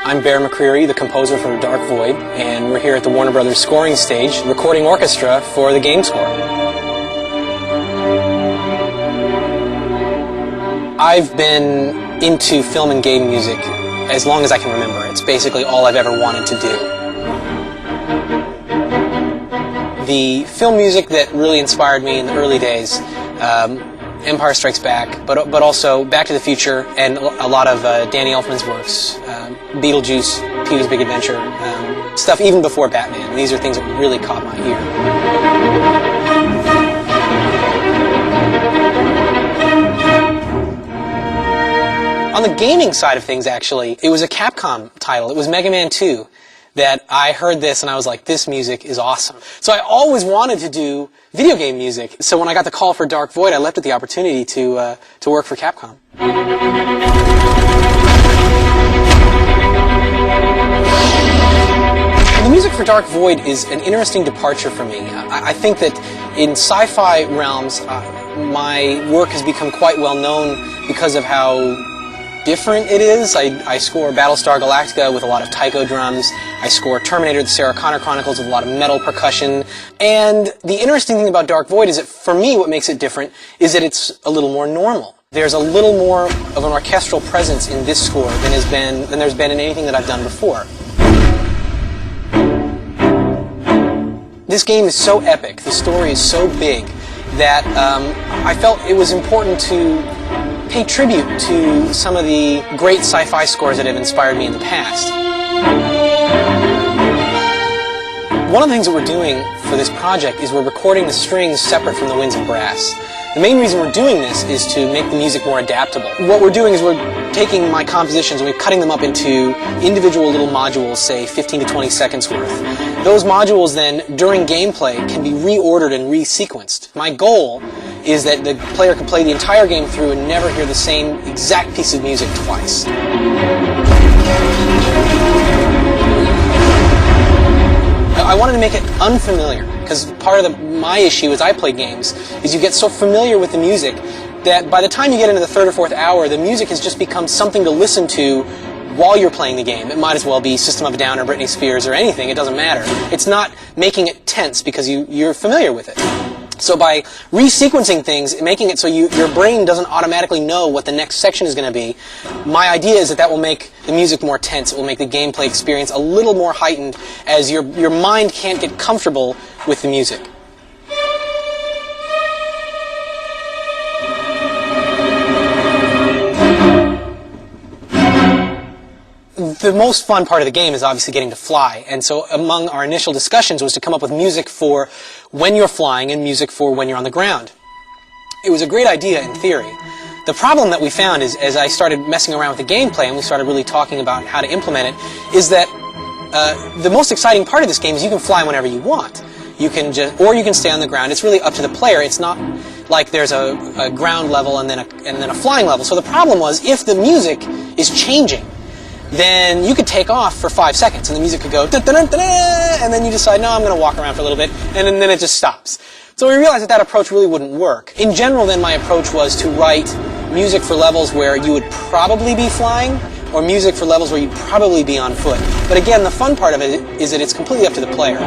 I'm Bear McCreary, the composer for DarkVoid, and we're here at the Warner Brothers scoring stage, recording orchestra for the game score. I've been into film and game music as long as I can remember. It's basically all I've ever wanted to do. The film music that really inspired me in the early days, Empire Strikes Back, but also Back to the Future and a lot of Danny Elfman's works, Beetlejuice, Pee-wee's Big Adventure, stuff even before Batman. These are things that really caught my ear. On the gaming side of things, actually, it was a Capcom title. It was Mega Man 2 that I heard this and I was like, this music is awesome. So I always wanted to do video game music. So when I got the call for DarkVoid, I leapt at the opportunity to work for Capcom. The music for DarkVoid is an interesting departure for me. I think that in sci-fi realms, my work has become quite well known because of how different it is. I score Battlestar Galactica with a lot of taiko drums. I score Terminator: The Sarah Connor Chronicles with a lot of metal percussion. And the interesting thing about DarkVoid is that, for me, what makes it different is that it's a little more normal. There's a little more of an orchestral presence in this score than there's been in anything that I've done before. This game is so epic, the story is so big, that I felt it was important to pay tribute to some of the great sci-fi scores that have inspired me in the past. One of the things that we're doing for this project is we're recording the strings separate from the winds and brass. The main reason we're doing this is to make the music more adaptable. What we're doing is we're taking my compositions and we're cutting them up into individual little modules, say 15 to 20 seconds worth. Those modules then, during gameplay, can be reordered and resequenced. My goal is that the player can play the entire game through and never hear the same exact piece of music twice. I wanted to make it unfamiliar, because part of my issue as I play games is you get so familiar with the music that by the time you get into the third or fourth hour, the music has just become something to listen to while you're playing the game. It might as well be System of a Down or Britney Spears or anything, it doesn't matter. It's not making it tense because you're familiar with it. So by resequencing things, making it so your brain doesn't automatically know what the next section is going to be, my idea is that will make the music more tense. It will make the gameplay experience a little more heightened as your mind can't get comfortable with the music. The most fun part of the game is obviously getting to fly, and so among our initial discussions was to come up with music for when you're flying and music for when you're on the ground. It was a great idea in theory. The problem that we found is, as I started messing around with the gameplay and we started really talking about how to implement it, is that the most exciting part of this game is you can fly whenever you want. You can or you can stay on the ground. It's really up to the player. It's not like there's a ground level and then a flying level. So the problem was, if the music is changing, then you could take off for 5 seconds and the music could go da-da-da-da-da, and then you decide, no, I'm going to walk around for a little bit, and then it just stops. So we realized that approach really wouldn't work. In general, then, my approach was to write music for levels where you would probably be flying, or music for levels where you'd probably be on foot. But again, the fun part of it is that it's completely up to the player.